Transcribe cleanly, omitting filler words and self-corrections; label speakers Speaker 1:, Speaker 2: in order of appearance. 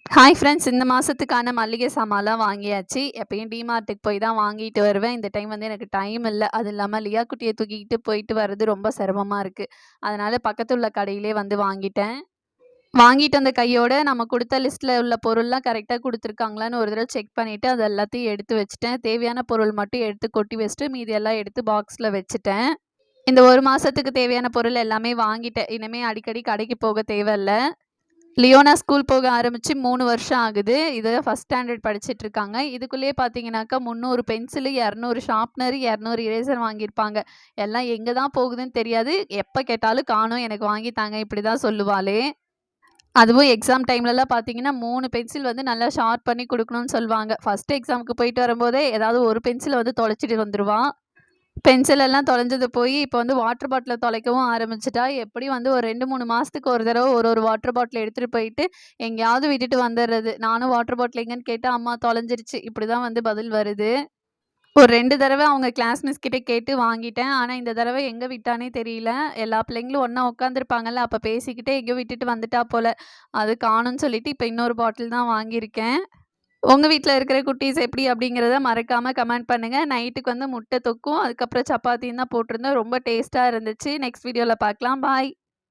Speaker 1: Hi friends, இந்த மாசத்துக்கான மளிகை சாமான்லாம் வாங்கியாச்சு. எப்பயும் டிமார்ட்டுக்கு போய் தான் வாங்கிட்டு வருவேன். இந்த டைம் வந்து எனக்கு டைம் இல்ல. அது இல்லாம லியா குட்டிய தூக்கிக்கிட்டு போயிட்டு வர்றது ரொம்ப சிரமமா இருக்கு. அதனால பக்கத்துல உள்ள கடையிலே வந்து வாங்கிட்டேன். வாங்கிட்டு வந்த கையோட நம்ம குடுத்த லிஸ்ட்ல உள்ள பொருள்லாம் கரெக்ட்டா குடுத்துருக்காங்களான்னு ஒரு தடவ செக் பண்ணிட்டு, அது எல்லாத்தையும் எடுத்து வச்சுட்டேன். தேவையான பொருள் மட்டும் எடுத்து கொட்டி வச்சுட்டு, மீதி எல்லாம் எடுத்து பாக்ஸ்ல வச்சுட்டேன். இந்த 1 மாசத்துக்கு தேவையான பொருள் எல்லாமே வாங்கிட்டேன். இனிமே அடிக்கடி கடைக்கு போக தேவையில்ல. லியோனா ஸ்கூல் போக ஆரம்பிச்சு 3 வருஷம் ஆகுது. இது ஃபர்ஸ்ட் ஸ்டாண்டர்ட் படிச்சுட்ருக்காங்க. இதுக்குள்ளேயே பார்த்தீங்கன்னாக்கா 300 பென்சிலு, 200 ஷார்ப்னரு, 200 இரேசர் வாங்கியிருப்பாங்க. எல்லாம் எங்க தான் போகுதுன்னு தெரியாது. எப்ப கேட்டாலும் காணோம், எனக்கு வாங்கி தாங்க இப்படி தான் சொல்லுவாளே. அதுவும் எக்ஸாம் டைம்லலாம் பார்த்தீங்கன்னா 3 பென்சில் வந்து நல்லா ஷார்ப் பண்ணி குடுக்கணும்னு சொல்லுவாங்க. ஃபர்ஸ்ட் எக்ஸாமுக்கு போயிட்டு வரும்போதே ஏதாவது ஒரு பென்சில வந்து தொலைச்சிட்டு வந்துருவா. பென்சில் எல்லாம் தொலைஞ்சது போயி, இப்ப வந்து வாட்டர் பாட்டில தொலைக்கவும் ஆரம்பிச்சுட்டா. எப்படியும் வந்து ஒரு 2, 3 மாசத்துக்கு ஒரு தடவ ஒரு வாட்டர் பாட்டில் எடுத்துட்டு போயிட்டு, எங்கேயாவது விட்டுட்டு வந்துர்றது. நானும் வாட்டர் பாட்டில் எங்கன்னு கேட்டா, "அம்மா தொலைஞ்சிருச்சு." இப்படிதான் வந்து பதில் வருது. ஒரு 2 தடவ அவங்க கிளாஸ் மிஸ் கிட்ட கேட்டு வாங்கிட்டேன். ஆனா, இந்த தடவ எங்க விட்டான்னே தெரியல. எல்லா பிள்ளைங்களும் ஒண்ணா உட்காந்துருப்பாங்கல்ல, அப்ப பேசிக்கிட்டே எங்கேயோ விட்டுட்டு வந்துட்டா போல. அது காணோம்னு சொல்லிட்டு, இப்ப இன்னொரு பாட்டில் தான் வாங்கியிருக்கேன். உங்க வீட்ல இருக்கிற குட்டீஸ் எப்படி அப்படிங்கிறத மறக்காம கமெண்ட் பண்ணுங்க. நைட்டுக்கு வந்து முட்டை தொக்கும், அதுக்கப்புறம் சப்பாத்தியும் தான் போட்டிருந்தோம். ரொம்ப டேஸ்ட்டா இருந்துச்சு. நெக்ஸ்ட் வீடியோல பார்க்கலாம். பாய்.